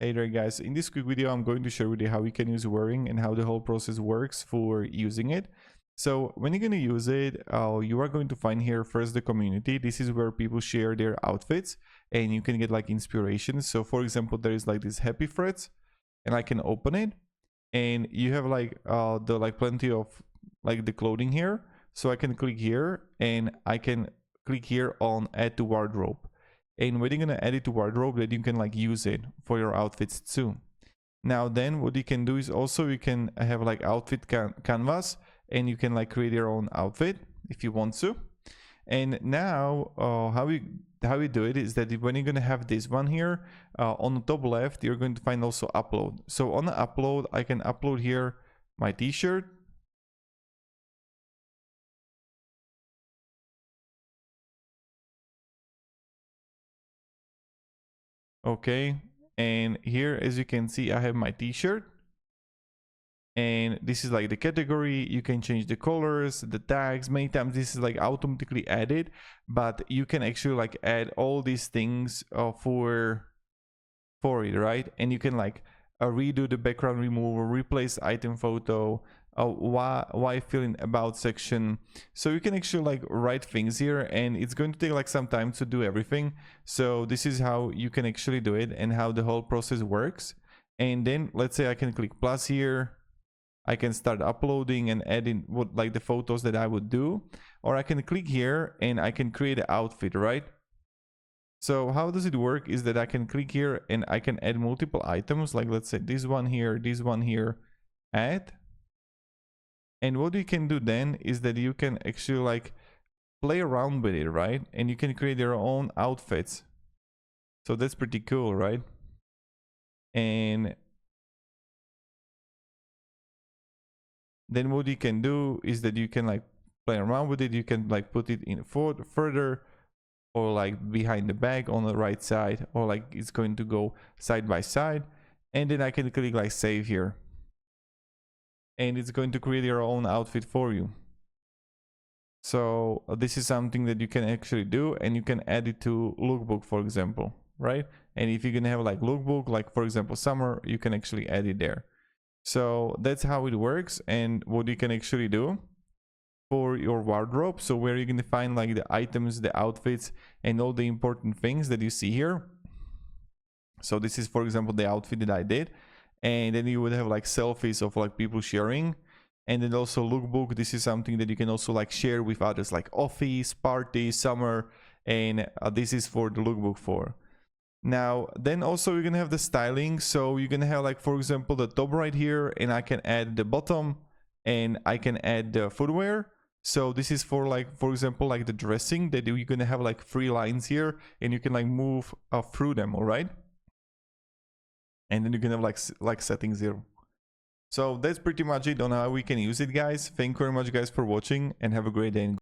Hey there guys, in this quick video I'm going to share with you how you can use whirring and how the whole process works for using it. So when you're going to use it, you are going to find here first the community. This is where people share their outfits and you can get like inspiration. So for example, there is like this happy threads and I can open it and you have like plenty of like the clothing here. So I can click here and I can click here on add to wardrobe. And when you're gonna add it to wardrobe, that you can like use it for your outfits too. Now then what you can do is also you can have like outfit canvas and you can like create your own outfit if you want to. And now how we do it is that when you're gonna have this one here on the top left, you're going to find also upload. So on the upload, I can upload here my t-shirt. Okay, and here as you can see I have my t-shirt and this is like the category. You can change the colors, the tags. Many times this is like automatically added, but you can actually like add all these things for it, right? And you can like redo the background removal, replace item photo, why fill in about section. So you can actually like write things here and it's going to take like some time to do everything. So this is how you can actually do it and how the whole process works. And then let's say I can click plus here. I can start uploading and adding what like the photos that I would do, or I can click here and I can create an outfit, right? So how does it work is that I can click here and I can add multiple items, like let's say this one here, add. And what you can do then is that you can actually like play around with it, right? And you can create your own outfits. So that's pretty cool, right? And then what you can do is that you can like play around with it. You can like put it in further or like behind the bag on the right side, or like it's going to go side by side. And then I can click like save here and it's going to create your own outfit for you. So this is something that you can actually do, and you can add it to lookbook, for example, right? And if you're gonna have like lookbook, like for example summer, you can actually add it there. So that's how it works and what you can actually do for your wardrobe. So where you're gonna find like the items, the outfits, and all the important things that you see here. So this is for example the outfit that I did, and then you would have like selfies of like people sharing. And then also lookbook, this is something that you can also like share with others, like office, party, summer, and this is for the lookbook for. Now then also you're gonna have the styling. So you're gonna have like for example the top right here, and I can add the bottom and I can add the footwear. So this is for like for example like the dressing, that you're gonna have like 3 lines here and you can like move through them, all right? And then you can have like setting 0. So that's pretty much it on how we can use it, guys. Thank you very much guys for watching and have a great day.